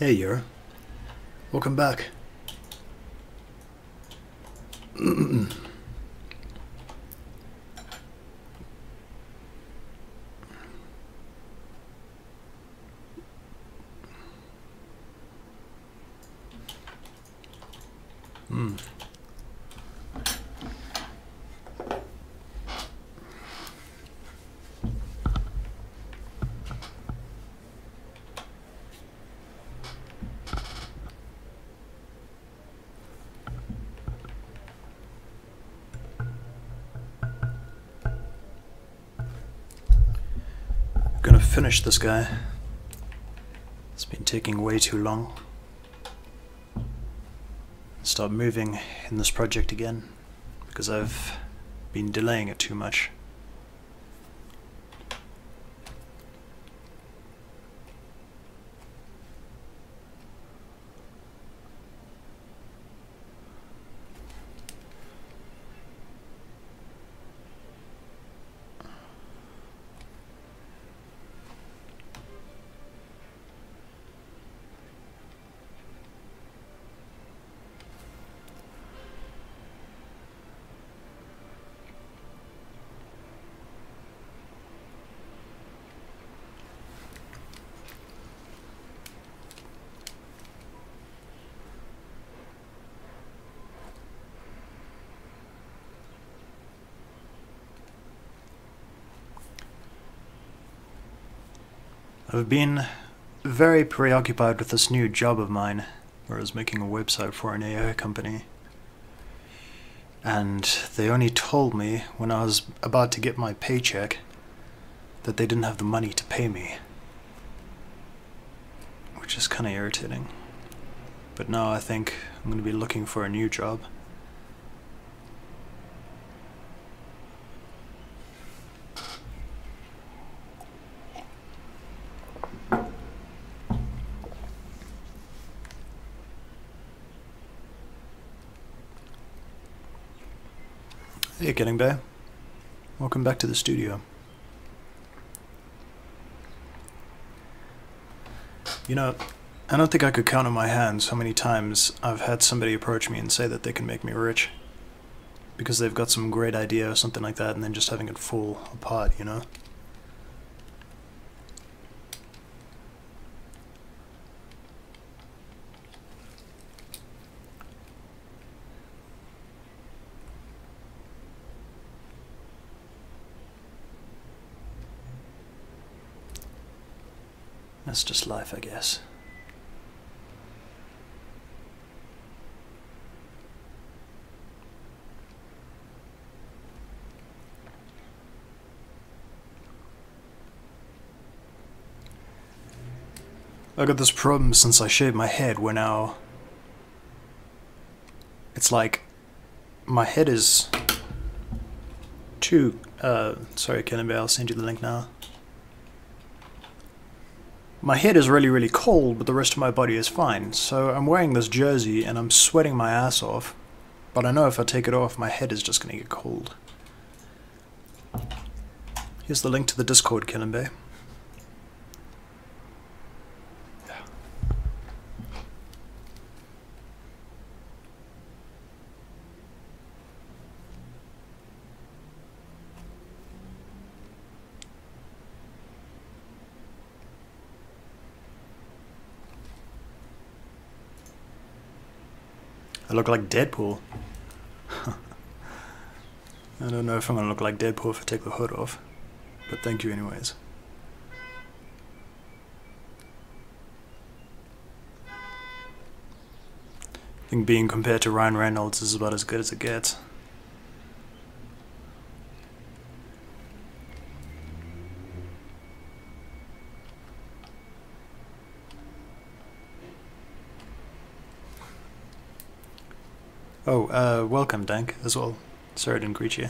Hey, Yura. Welcome back. Gonna finish this guy. It's been taking way too long. Start moving in this project again because I've been delaying it too much. I've been very preoccupied with this new job of mine, where I was making a website for an AI company. And they only told me when I was about to get my paycheck that they didn't have the money to pay me. Which is kind of irritating. But now I think I'm going to be looking for a new job. Hey, Getting Bear. Welcome back to the studio. You know, I don't think I could count on my hands how many times I've had somebody approach me and say that they can make me rich. Because they've got some great idea or something like that and then just having it fall apart, you know? That's just life, I guess. I got this problem since I shaved my head where now it's like my head is too sorry Kenny, I'll send you the link now. My head is really cold, but the rest of my body is fine. So I'm wearing this jersey and I'm sweating my ass off. But I know if I take it off, my head is just gonna get cold. Here's the link to the Discord, Killenbay. I look like Deadpool. I don't know if I'm gonna look like Deadpool if I take the hood off, but thank you anyways. I think being compared to Ryan Reynolds is about as good as it gets. Oh, welcome, Dank, as well. Sorry I didn't greet you.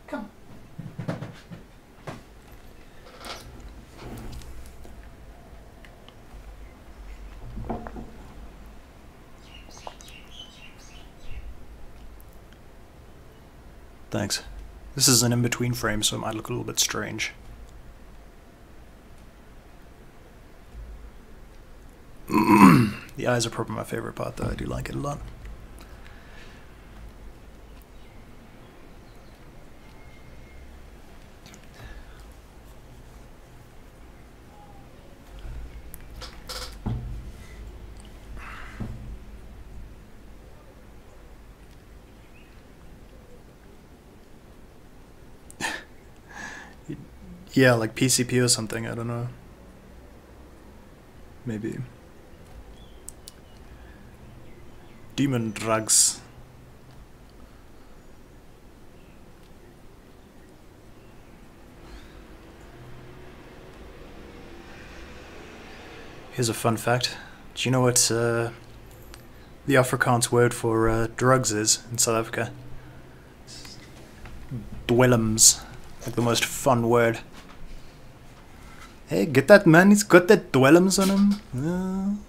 Come. Thanks. This is an in-between frame, so it might look a little bit strange. The eyes are probably my favorite part, though. I do like it a lot. Yeah, like PCP or something, I don't know. Maybe. Demon drugs. Here's a fun fact. Do you know what the Afrikaans word for drugs is in South Africa? Dwelms. Like the most fun word. Hey, get that man, he's got that dwelms on him.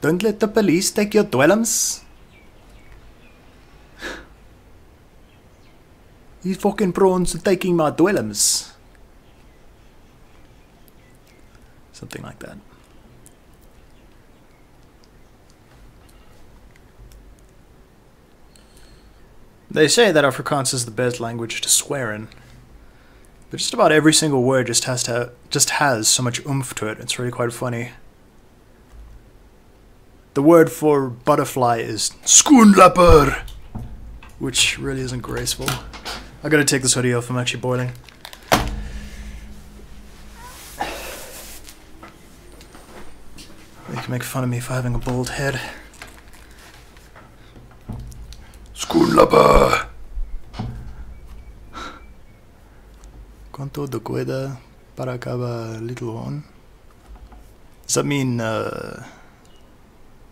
Don't let the police take your dwelms. These fucking prawns are taking my dwelms. Something like that. They say that Afrikaans is the best language to swear in, but just about every single word just has so much oomph to it. It's really quite funny. The word for butterfly is skoenlapper, which really isn't graceful. I gotta take this hoodie off. I'm actually boiling. They can make fun of me for having a bald head. Skoenlapper! Quanto de queda para cada little one? Does that mean, I'm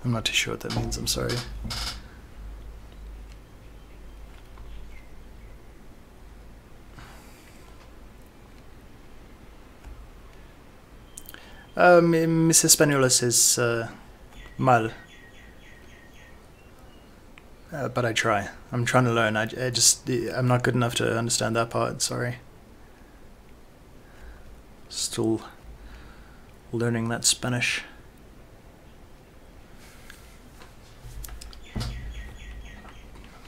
not too sure what that means, I'm sorry. Mis españoles is mal. But I try. I'm trying to learn. I'm not good enough to understand that part, sorry. Still learning that Spanish.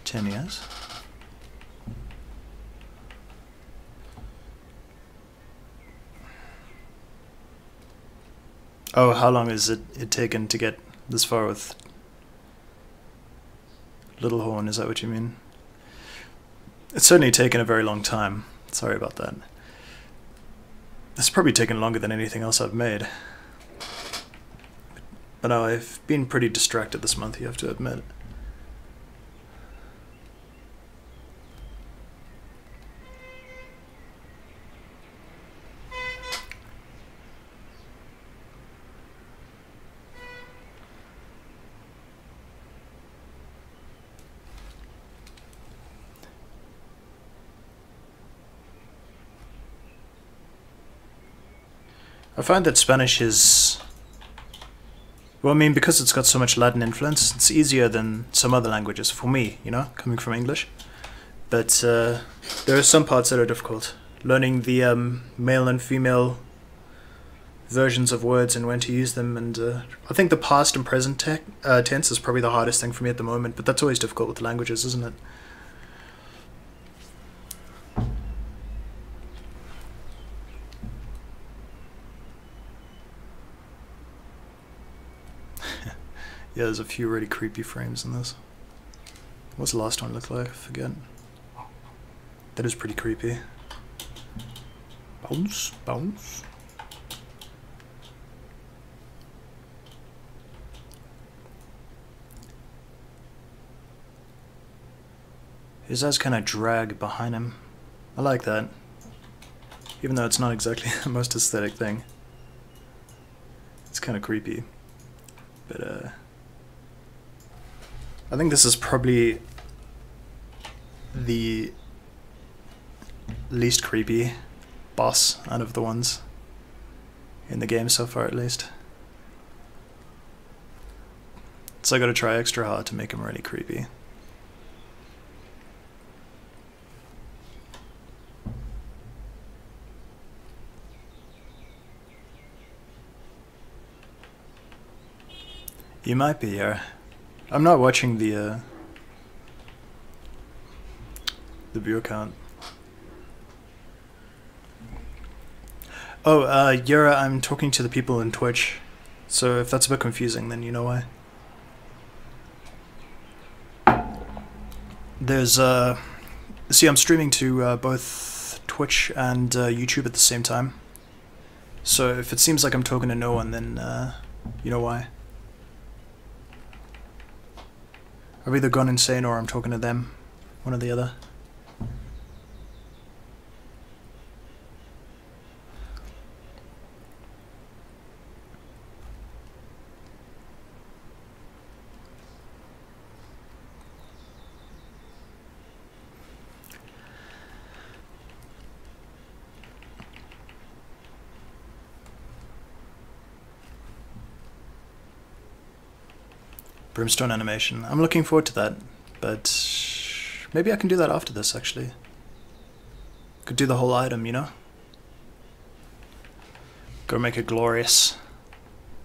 10 years. Oh, how long has it taken to get this far with Little Horn? Is that what you mean? It's certainly taken a very long time. Sorry about that. It's probably taken longer than anything else I've made. But no, I've been pretty distracted this month, you have to admit. I find that Spanish is, well, I mean, because it's got so much Latin influence, it's easier than some other languages for me, you know, coming from English. But there are some parts that are difficult. Learning the male and female versions of words and when to use them, and I think the past and present tense is probably the hardest thing for me at the moment, but that's always difficult with languages, isn't it? Yeah, there's a few really creepy frames in this. What's the last one look like? I forget. That is pretty creepy. Bounce, bounce. His eyes kind of drag behind him. I like that. Even though it's not exactly the most aesthetic thing. It's kind of creepy. But, I think this is probably the least creepy boss out of the ones in the game so far, at least. So I gotta try extra hard to make him really creepy. You might be, yeah. I'm not watching the viewer count. Oh, Yura, I'm talking to the people in Twitch, so if that's a bit confusing, then you know why. There's, see, I'm streaming to both Twitch and YouTube at the same time, so if it seems like I'm talking to no one, then you know why. I've either gone insane or I'm talking to them, one or the other. Brimstone animation. I'm looking forward to that, but maybe I can do that after this, actually. Could do the whole item, you know? Go make it glorious.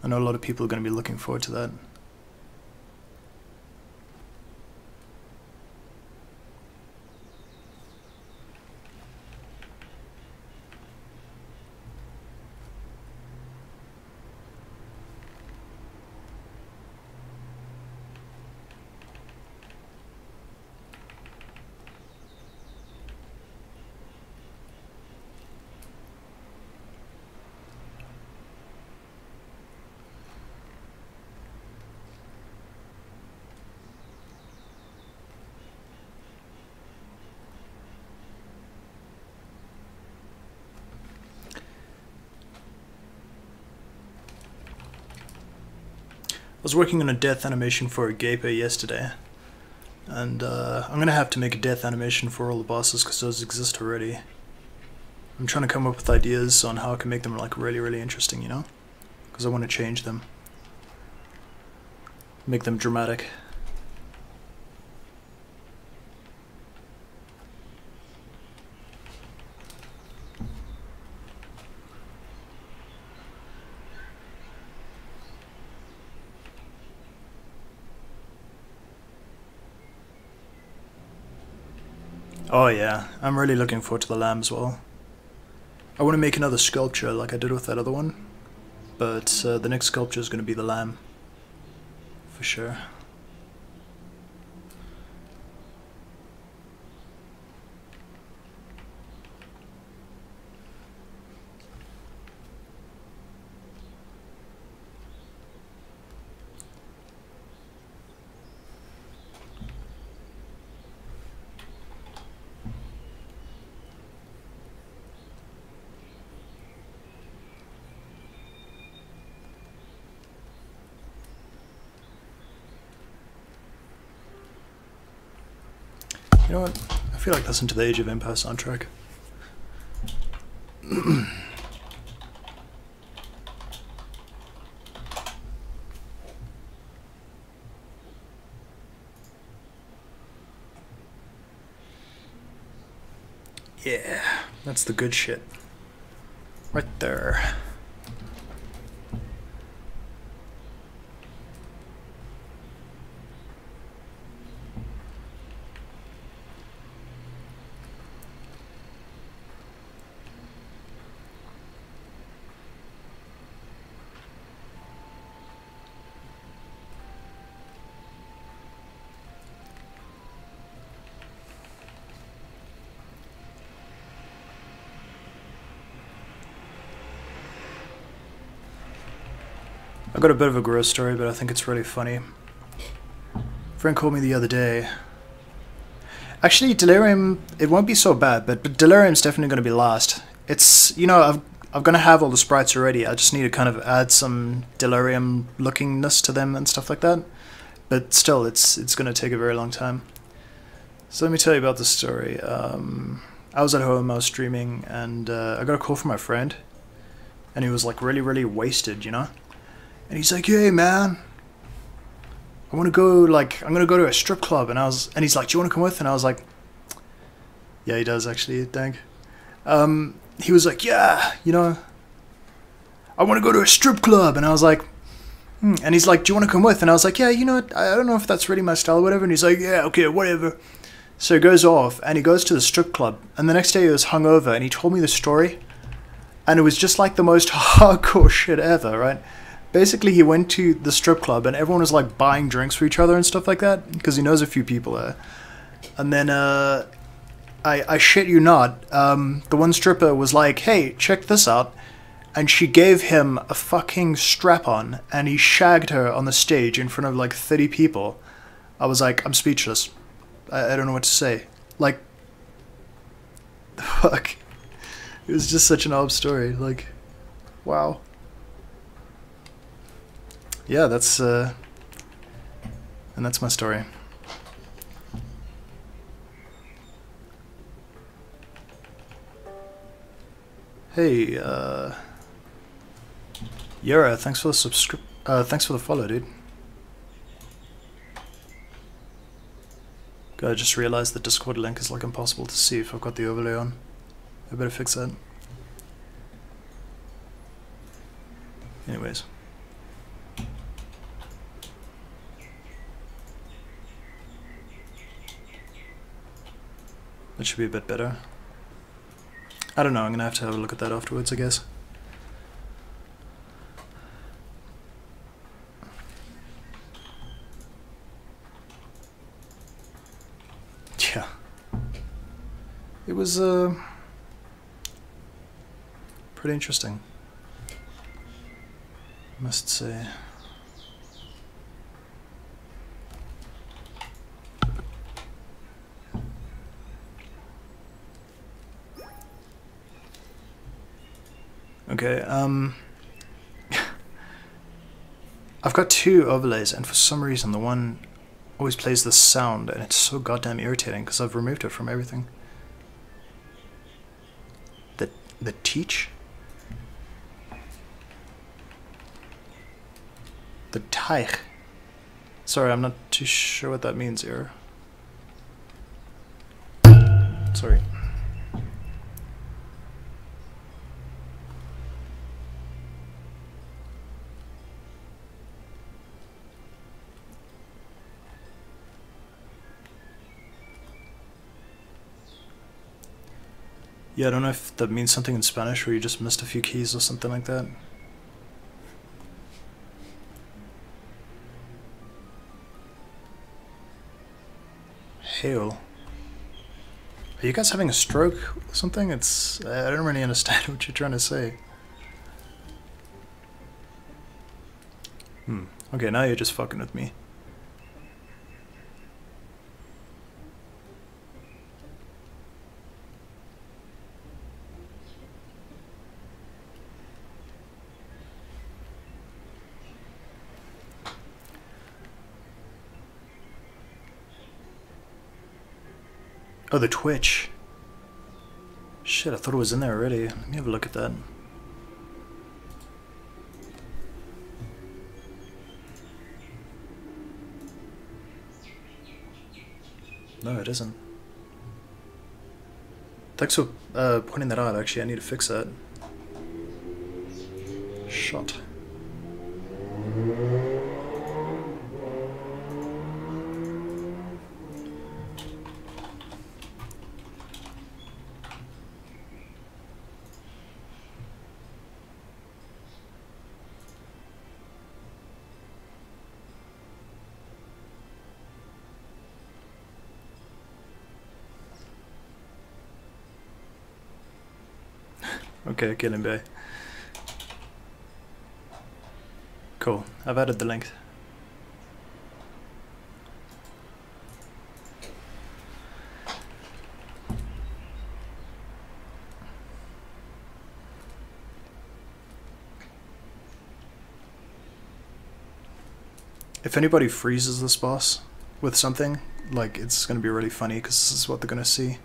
I know a lot of people are going to be looking forward to that. I was working on a death animation for a gaper yesterday, and I'm gonna have to make a death animation for all the bosses because those exist already. I'm trying to come up with ideas on how I can make them like really interesting, you know? Because I want to change them. Make them dramatic. Oh yeah, I'm really looking forward to the lamb as well. I want to make another sculpture like I did with that other one, but the next sculpture is going to be the lamb, for sure. You know what? I feel like listening to the Age of Empire soundtrack. Yeah, that's the good shit. Right there. I got a bit of a gross story, but I think it's really funny. A friend called me the other day. Actually, Delirium, it won't be so bad, but Delirium's definitely going to be last. It's, you know, I'm going to have all the sprites already. I just need to kind of add some Delirium lookingness to them and stuff like that. But still, it's going to take a very long time. So let me tell you about this story. I was at home, I was streaming, and I got a call from my friend. And he was like really wasted, you know? And he's like, hey man, I want to go, like, I'm gonna go to a strip club, and he's like, do you want to come with? And I was like, yeah, he does actually, dang. He was like, yeah, you know, I want to go to a strip club, and I was like, and he's like, do you want to come with? And I was like, yeah, you know what, I don't know if that's really my style or whatever. And he's like, yeah, okay, whatever. So he goes off, and he goes to the strip club, and the next day he was hungover, and he told me the story, and it was just like the most hardcore shit ever, right? Basically, he went to the strip club, and everyone was like buying drinks for each other and stuff like that, because he knows a few people there. And then, I shit you not, the one stripper was like, hey, check this out. And she gave him a fucking strap-on, and he shagged her on the stage in front of like 30 people. I was like, I'm speechless. I don't know what to say. Like, fuck. It was just such an odd story. Like, wow. Yeah, that's, and that's my story. Hey, Yara, thanks for the thanks for the follow, dude. God, I just realized the Discord link is like impossible to see if I've got the overlay on. I better fix that. Anyways. That should be a bit better. I don't know, I'm gonna have to have a look at that afterwards, I guess. Yeah. It was, pretty interesting, I must say. Okay, I've got two overlays, and for some reason the one always plays this sound, and it's so goddamn irritating because I've removed it from everything. The teach? The Teich. Sorry, I'm not too sure what that means here. Sorry. Yeah, I don't know if that means something in Spanish or you just missed a few keys or something like that. Hail. Are you guys having a stroke or something? I don't really understand what you're trying to say. Okay, now you're just fucking with me. Oh, the Twitch. Shit, I thought it was in there already. Let me have a look at that. No, it isn't. Thanks for pointing that out, actually. I need to fix that. Shot. Okay, killing bay. Cool, I've added the link. If anybody freezes this boss with something, like, it's gonna be really funny because this is what they're gonna see.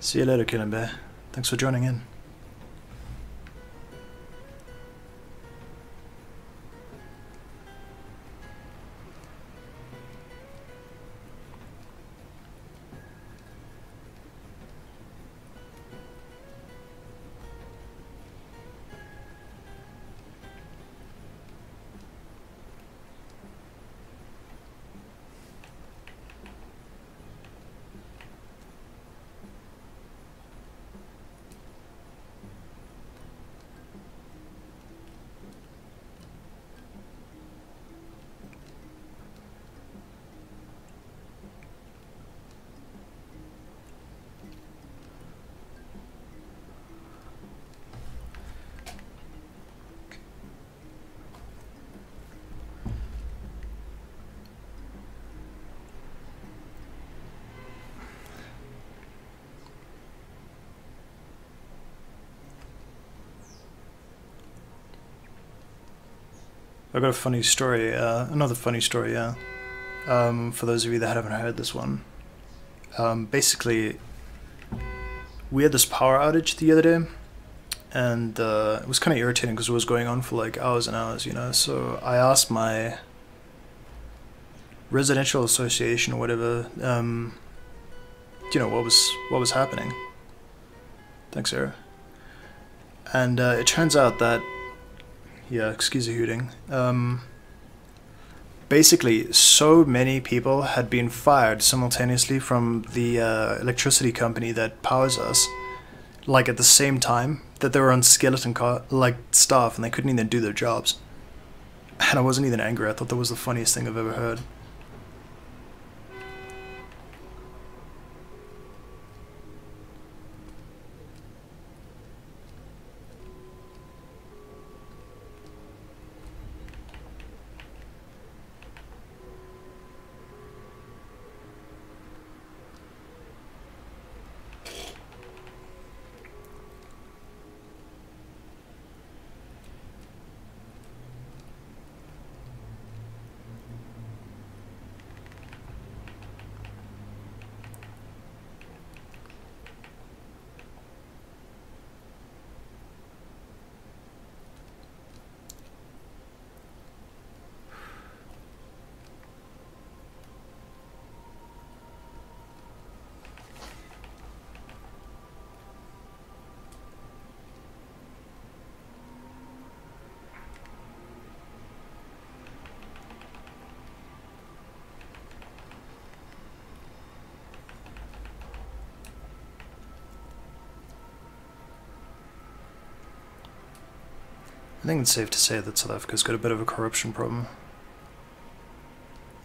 See you later, Killing Bear. Thanks for joining in. I've got a funny story, another funny story, yeah. For those of you that haven't heard this one. Basically, we had this power outage the other day, and it was kind of irritating because it was going on for like hours and hours, you know. So I asked my residential association or whatever, you know, what was happening. Thanks, Sarah. And it turns out that, yeah, excuse the hooting. Basically, so many people had been fired simultaneously from the electricity company that powers us, like at the same time, that they were on skeleton staff and they couldn't even do their jobs. And I wasn't even angry. I thought that was the funniest thing I've ever heard. I think it's safe to say that South Africa's got a bit of a corruption problem.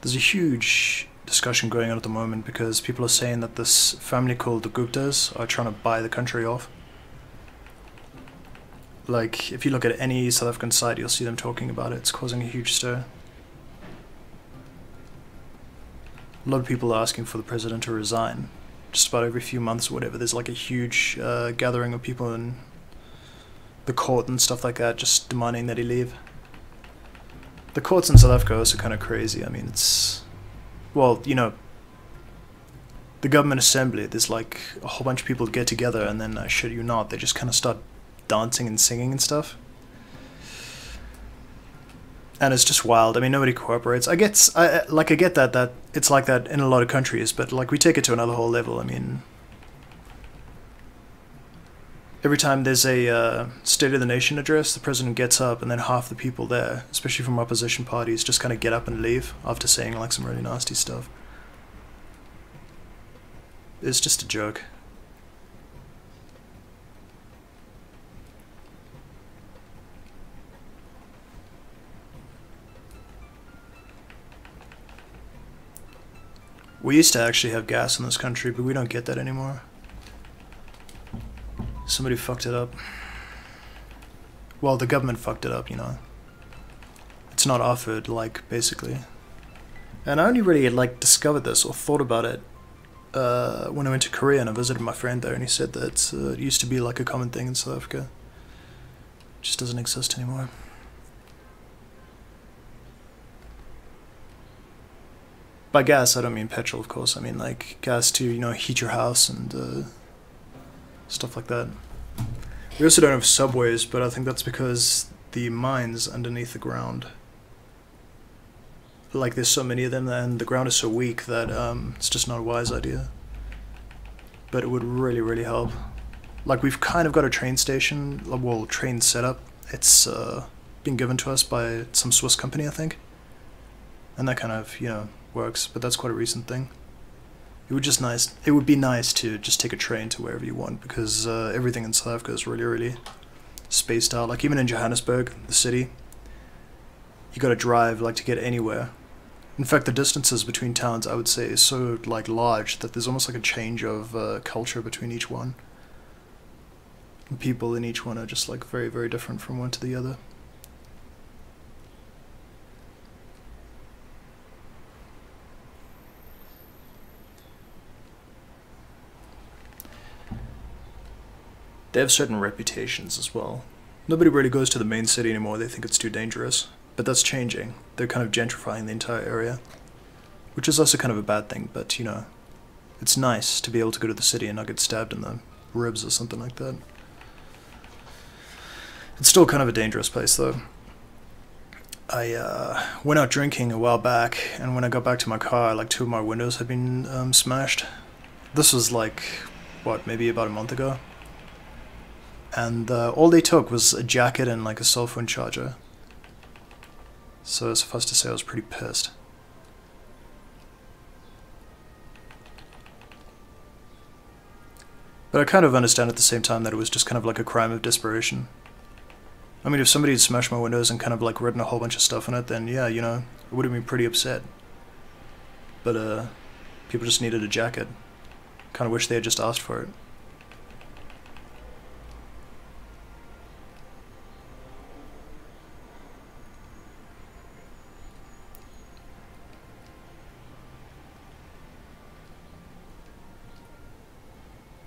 There's a huge discussion going on at the moment because people are saying that this family called the Guptas are trying to buy the country off. Like, if you look at any South African site, you'll see them talking about it. It's causing a huge stir. A lot of people are asking for the president to resign. Just about every few months or whatever, there's like a huge gathering of people in the court and stuff like that, just demanding that he leave. The courts in South Africa are also kind of crazy. I mean, it's... well, you know, the government assembly, there's like a whole bunch of people get together and then, shit you not, they just kind of start dancing and singing and stuff. And it's just wild. I mean, nobody cooperates. I get that it's like that in a lot of countries, but like we take it to another whole level. I mean, every time there's a State of the Nation address, the president gets up and then half the people there, especially from opposition parties, just kind of get up and leave after saying like some really nasty stuff. It's just a joke. We used to actually have gas in this country, but we don't get that anymore. Somebody fucked it up. Well, the government fucked it up, you know. It's not offered, like, basically. And I only really, like, discovered this or thought about it when I went to Korea and I visited my friend there, and he said that it used to be, like, a common thing in South Africa. It just doesn't exist anymore. By gas, I don't mean petrol, of course. I mean, like, gas to, you know, heat your house and stuff like that. We also don't have subways, but I think that's because the mines underneath the ground, like there's so many of them and the ground is so weak that it's just not a wise idea. But it would really, really help. Like we've kind of got a train station, well, train setup. It's been given to us by some Swiss company, I think. And that kind of, you know, works, but that's quite a recent thing. It would be nice to just take a train to wherever you want, because everything in South Africa is really, really spaced out. Like even in Johannesburg, the city, you gotta drive like to get anywhere. In fact, the distances between towns, I would say, is so like large that there's almost like a change of culture between each one. And people in each one are just like very, very different from one to the other. They have certain reputations as well. Nobody really goes to the main city anymore, they think it's too dangerous. But that's changing. They're kind of gentrifying the entire area. Which is also kind of a bad thing, but you know, it's nice to be able to go to the city and not get stabbed in the ribs or something like that. It's still kind of a dangerous place though. I went out drinking a while back, and when I got back to my car, like 2 of my windows had been smashed. This was like, what, maybe about a month ago? And all they took was a jacket and like a cell phone charger. So suffice to say, I was pretty pissed. But I kind of understand at the same time that it was just kind of like a crime of desperation. I mean, if somebody had smashed my windows and kind of like written a whole bunch of stuff on it, then yeah, you know, I would have been pretty upset. But people just needed a jacket. Kind of wish they had just asked for it.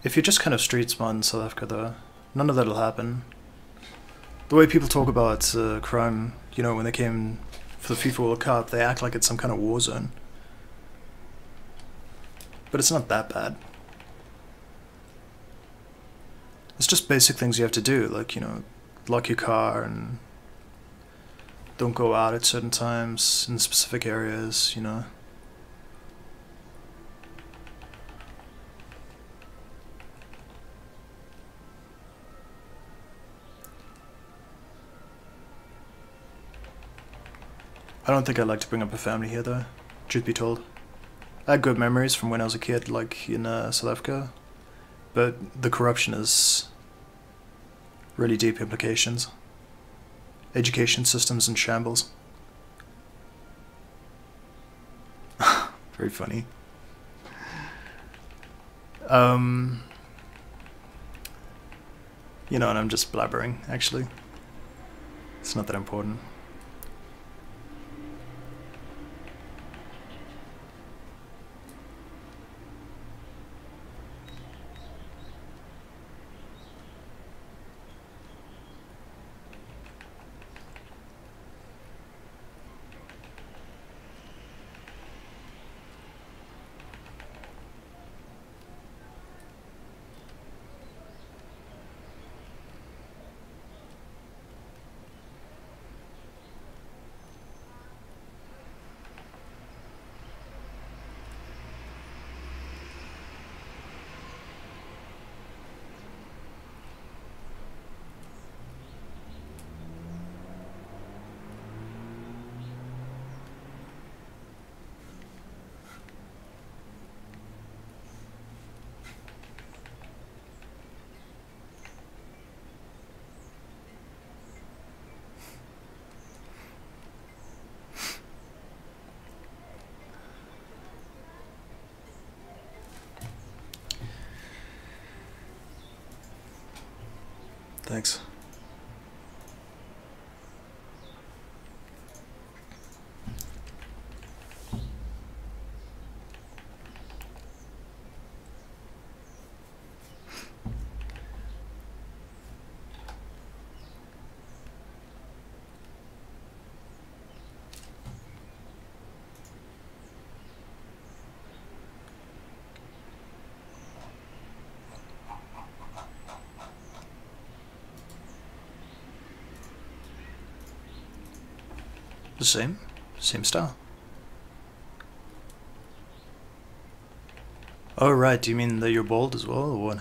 If you're just kind of street smart in South Africa though, none of that'll happen. The way people talk about crime, you know, when they came for the FIFA World Cup, they act like it's some kind of war zone. But it's not that bad. It's just basic things you have to do, like, you know, lock your car and don't go out at certain times in specific areas, you know. I don't think I'd like to bring up a family here though, truth be told. I had good memories from when I was a kid, like in South Africa, but the corruption has really deep implications. Education systems in shambles. Very funny. You know, and I'm just blabbering, actually. It's not that important. Thanks. The same style. Oh right, do you mean that you're bald as well, or what?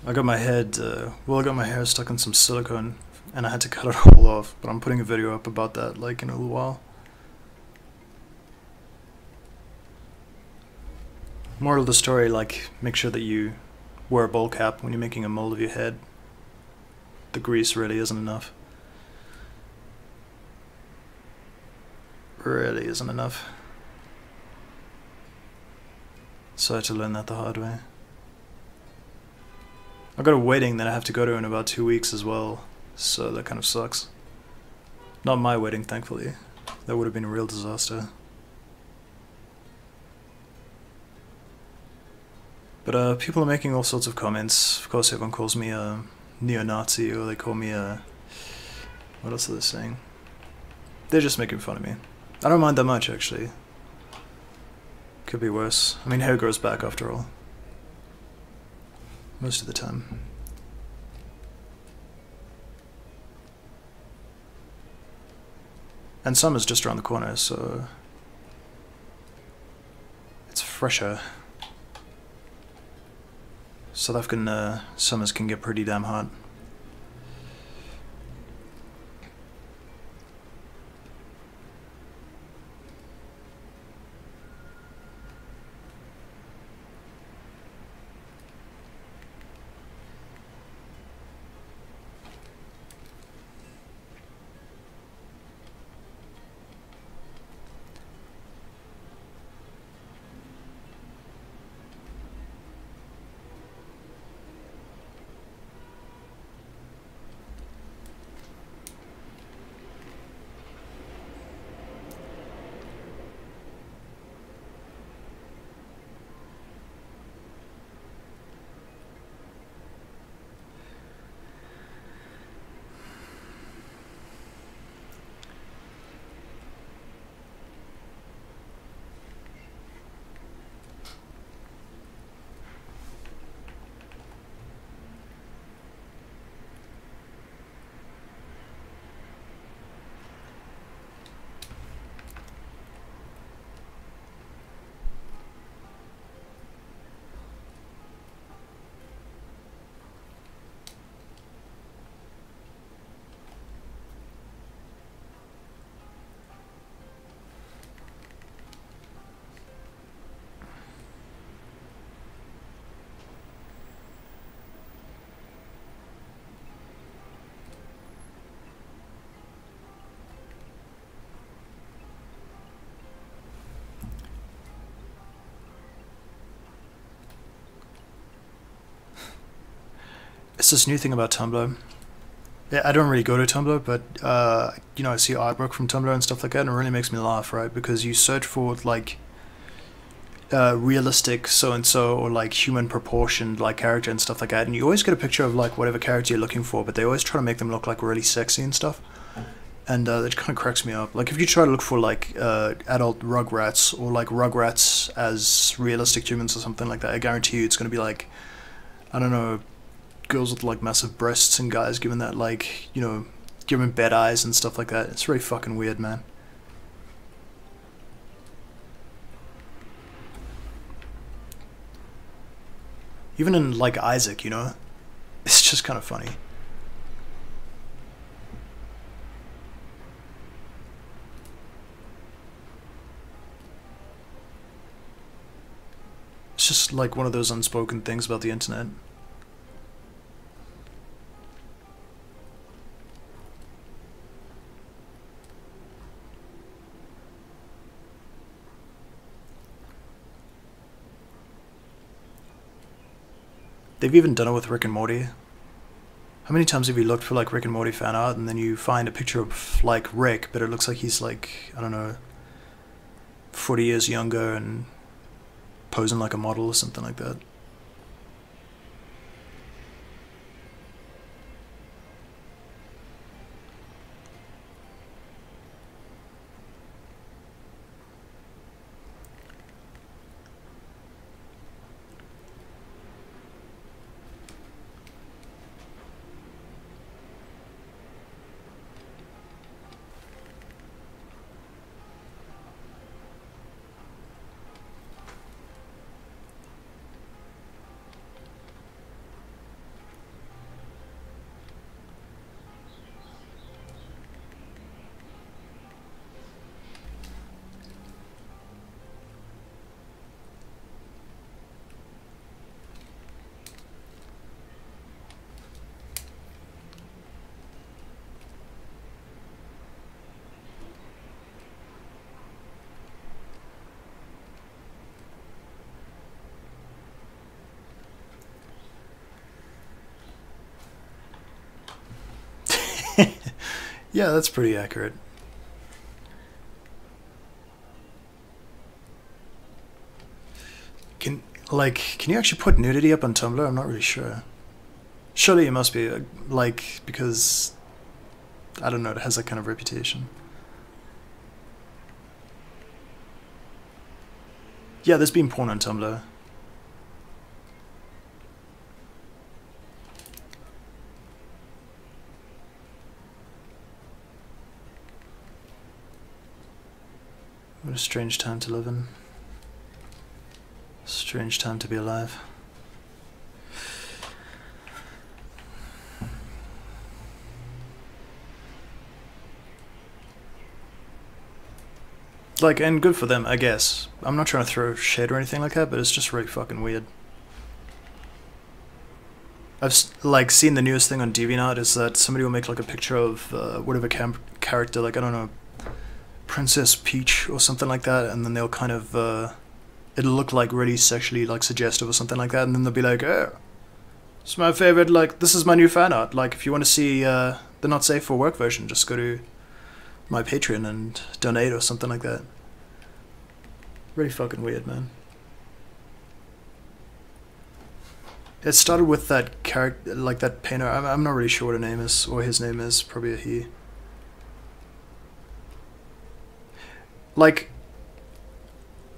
I got my head, I got my hair stuck in some silicone and I had to cut it all off, but I'm putting a video up about that like in a little while. Moral of the story, like, make sure that you wear a bowl cap when you're making a mold of your head. The grease really isn't enough. Really isn't enough. So I had to learn that the hard way. I've got a wedding that I have to go to in about 2 weeks as well, so that kind of sucks. Not my wedding, thankfully. That would have been a real disaster. But people are making all sorts of comments. Of course, everyone calls me a neo-Nazi, or they call me a... what else are they saying? They're just making fun of me. I don't mind that much, actually. Could be worse. I mean, hair grows back after all. Most of the time. And summer's just around the corner, so... it's fresher. South African summers can get pretty damn hot. It's this new thing about Tumblr. Yeah, I don't really go to Tumblr, but you know, I see artwork from Tumblr and stuff like that, and it really makes me laugh, right? Because you search for like realistic so and so, or like human proportioned like character and stuff like that, and you always get a picture of like whatever character you're looking for, but they always try to make them look like really sexy and stuff, and that kind of cracks me up. Like if you try to look for like adult Rugrats, or like Rugrats as realistic humans or something like that, I guarantee you it's going to be like, I don't know, girls with like massive breasts and guys giving that like, you know, giving bed eyes and stuff like that. It's really fucking weird, man. Even in like Isaac, you know, it's just kind of funny. It's just like one of those unspoken things about the internet. They've even done it with Rick and Morty. How many times have you looked for like Rick and Morty fan art, and then you find a picture of like Rick, but it looks like he's like, I don't know, 40 years younger and posing like a model or something like that. Yeah, that's pretty accurate. Can can you actually put nudity up on Tumblr? I'm not really sure. Surely it must be like because I don't know. It has that kind of reputation. Yeah, there's been porn on Tumblr. What a strange time to live in. Strange time to be alive. Like, and good for them, I guess. I'm not trying to throw shade or anything like that, but it's just really fucking weird. I've like seen the newest thing on DeviantArt is that somebody will make like a picture of whatever character, like I don't know, Princess Peach or something like that, and then they'll kind of it'll look like really sexually like suggestive or something like that, and then they'll be like, "Oh, it's my favorite. Like this is my new fan art. Like if you want to see the not safe for work version, just go to my Patreon and donate or something like that." Really fucking weird, man. It started with that character, like that painter. I'm not really sure what her name is or his name is. Probably a he. Like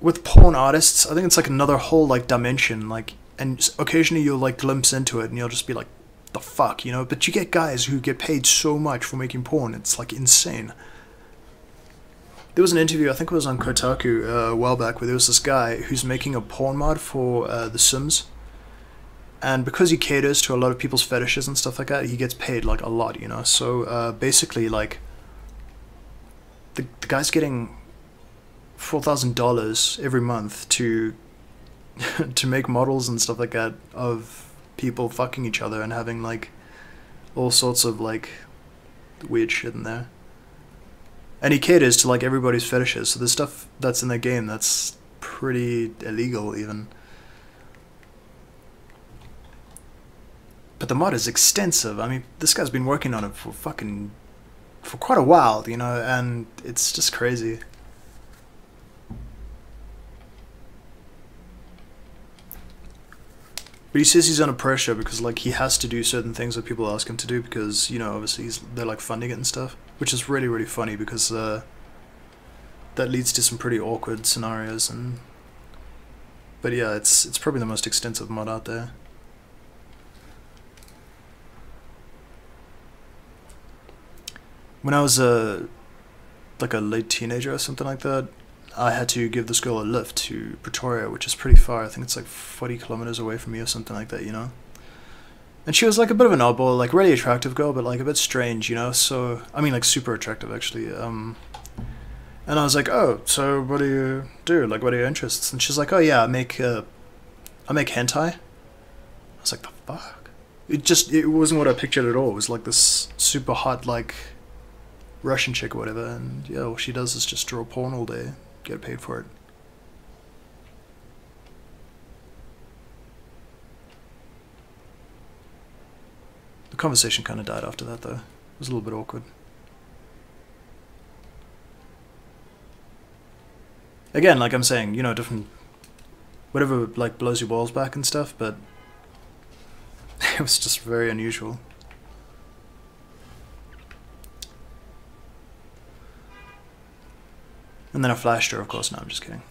with porn artists, I think it's like another whole like dimension. Like, and occasionally you'll like glimpse into it, and you'll just be like, "The fuck," you know. But you get guys who get paid so much for making porn. It's like insane. There was an interview, I think it was on Kotaku a while back, where there was this guy who's making a porn mod for The Sims. And because he caters to a lot of people's fetishes and stuff like that, he gets paid like a lot, you know. So basically, like, the guy's getting $4,000 every month to to make models and stuff like that of people fucking each other and having like all sorts of like weird shit in there. And he caters to like everybody's fetishes, so the stuff that's in the game that's pretty illegal even. But the mod is extensive. I mean, this guy's been working on it for quite a while, you know, and it's just crazy. But he says he's under pressure because like he has to do certain things that people ask him to do because, you know, obviously they're like funding it and stuff, which is really, really funny because that leads to some pretty awkward scenarios. And but yeah, it's probably the most extensive mod out there. When I was like a late teenager or something like that, I had to give this girl a lift to Pretoria, which is pretty far. I think it's like 40 kilometers away from me or something like that, you know. And she was like a bit of an oddball, like really attractive girl, but like a bit strange, you know. So I mean, like super attractive actually. And I was like, "Oh, so what do you do? Like, what are your interests?" And she's like, "Oh yeah, I make hentai." I was like, "The fuck." It wasn't what I pictured at all. It was like this super hot like Russian chick or whatever, and yeah, all she does is just draw porn all day, get paid for it. The conversation kind of died after that though. It was a little bit awkward. Again, like I'm saying, you know, different, whatever like blows your balls back and stuff, but it was just very unusual. And then I flashed her, of course. No, I'm just kidding.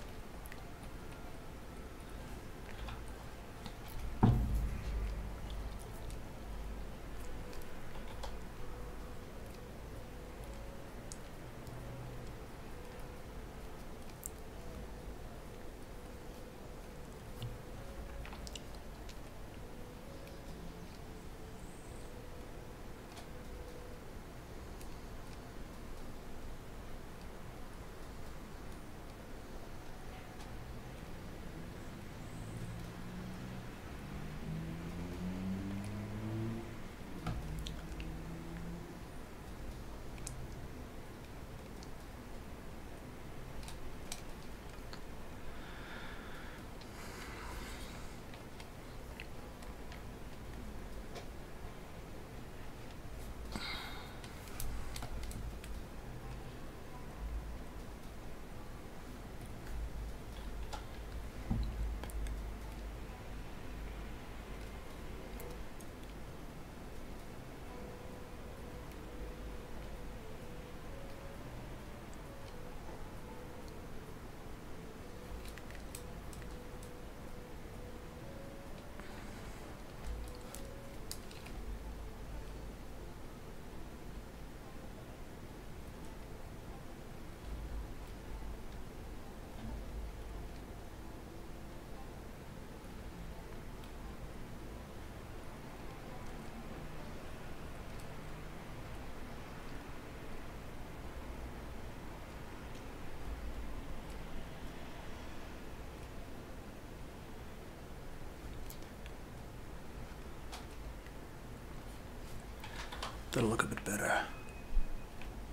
That'll look a bit better.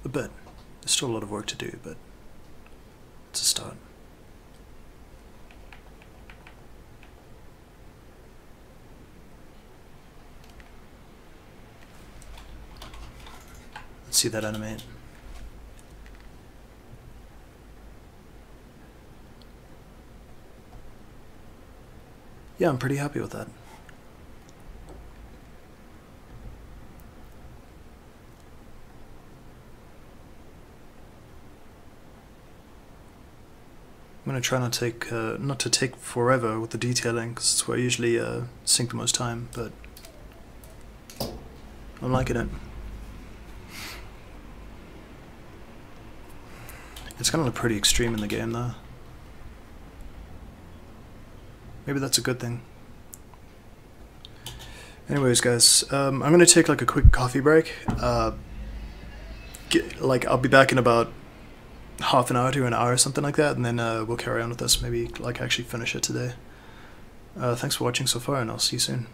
A bit. There's still a lot of work to do, but it's a start. Let's see that animate. Yeah, I'm pretty happy with that. I'm gonna try not to take forever with the detailing, because it's where I usually sink the most time, but I'm liking it. It's gonna look pretty extreme in the game though. Maybe that's a good thing. Anyways guys, I'm gonna take like a quick coffee break. I'll be back in about half an hour to an hour or something like that, and then we'll carry on with this, maybe like actually finish it today. Thanks for watching so far, and I'll see you soon.